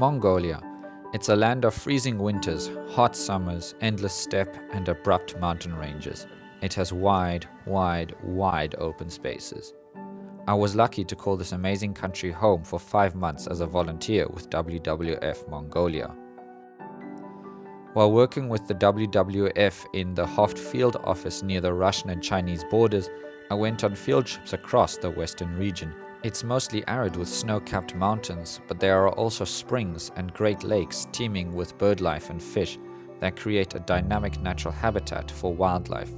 Mongolia. It's a land of freezing winters, hot summers, endless steppe and abrupt mountain ranges. It has wide open spaces. I was lucky to call this amazing country home for 5 months as a volunteer with WWF Mongolia. While working with the WWF in the Hoft field office near the Russian and Chinese borders, I went on field trips across the western region. It's mostly arid with snow-capped mountains, but there are also springs and great lakes teeming with birdlife and fish that create a dynamic natural habitat for wildlife.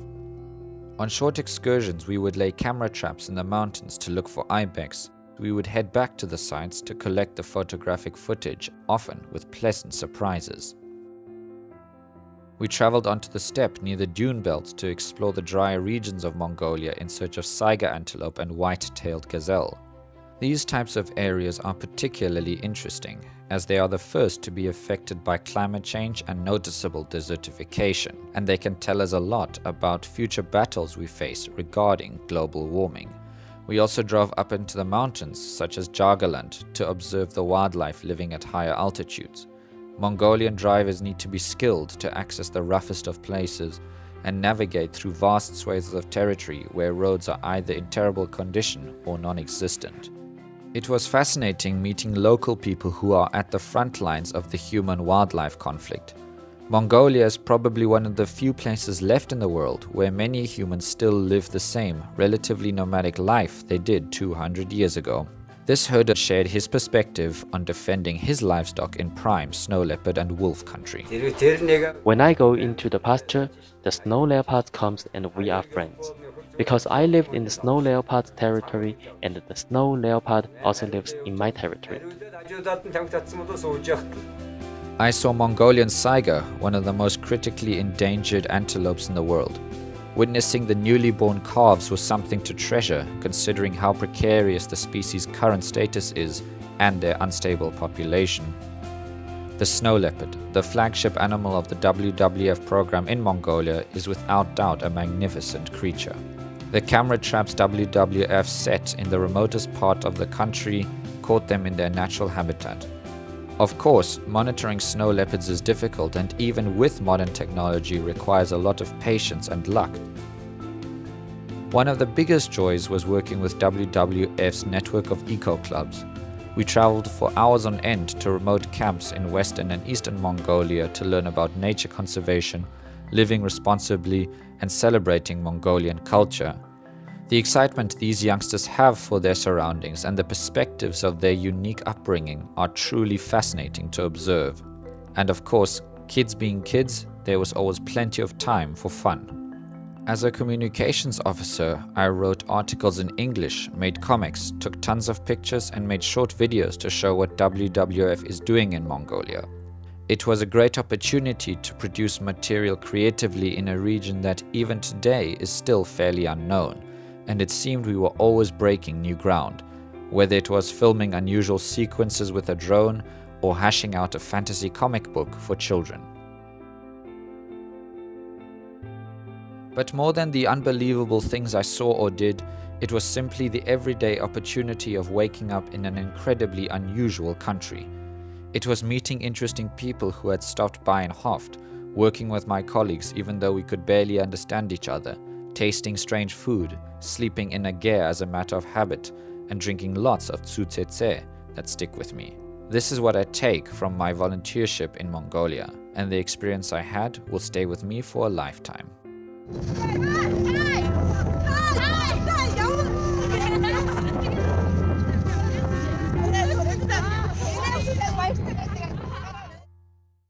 On short excursions, we would lay camera traps in the mountains to look for ibex. We would head back to the sites to collect the photographic footage, often with pleasant surprises. We traveled onto the steppe near the dune belt to explore the drier regions of Mongolia in search of saiga antelope and white-tailed gazelle. These types of areas are particularly interesting, as they are the first to be affected by climate change and noticeable desertification, and they can tell us a lot about future battles we face regarding global warming. We also drove up into the mountains, such as Jagaland, to observe the wildlife living at higher altitudes. Mongolian drivers need to be skilled to access the roughest of places and navigate through vast swathes of territory where roads are either in terrible condition or non-existent. It was fascinating meeting local people who are at the front lines of the human-wildlife conflict. Mongolia is probably one of the few places left in the world where many humans still live the same, relatively nomadic life they did 200 years ago. This herder shared his perspective on defending his livestock in prime snow leopard and wolf country. When I go into the pasture, the snow leopard comes and we are friends. Because I lived in the snow leopard territory and the snow leopard also lives in my territory. I saw Mongolian saiga, one of the most critically endangered antelopes in the world. Witnessing the newly born calves was something to treasure, considering how precarious the species' current status is and their unstable population. The snow leopard, the flagship animal of the WWF program in Mongolia, is without doubt a magnificent creature. The camera traps WWF set in the remotest part of the country caught them in their natural habitat. Of course, monitoring snow leopards is difficult and even with modern technology requires a lot of patience and luck. One of the biggest joys was working with WWF's network of eco-clubs. We traveled for hours on end to remote camps in western and eastern Mongolia to learn about nature conservation, living responsibly, and celebrating Mongolian culture. The excitement these youngsters have for their surroundings and the perspectives of their unique upbringing are truly fascinating to observe. And of course, kids being kids, there was always plenty of time for fun. As a communications officer, I wrote articles in English, made comics, took tons of pictures and made short videos to show what WWF is doing in Mongolia. It was a great opportunity to produce material creatively in a region that even today is still fairly unknown, and it seemed we were always breaking new ground, whether it was filming unusual sequences with a drone or hashing out a fantasy comic book for children. But more than the unbelievable things I saw or did, it was simply the everyday opportunity of waking up in an incredibly unusual country. It was meeting interesting people who had stopped by in Hoft, working with my colleagues even though we could barely understand each other, tasting strange food, sleeping in a ger as a matter of habit, and drinking lots of tsutsetse that stick with me. This is what I take from my volunteership in Mongolia, and the experience I had will stay with me for a lifetime.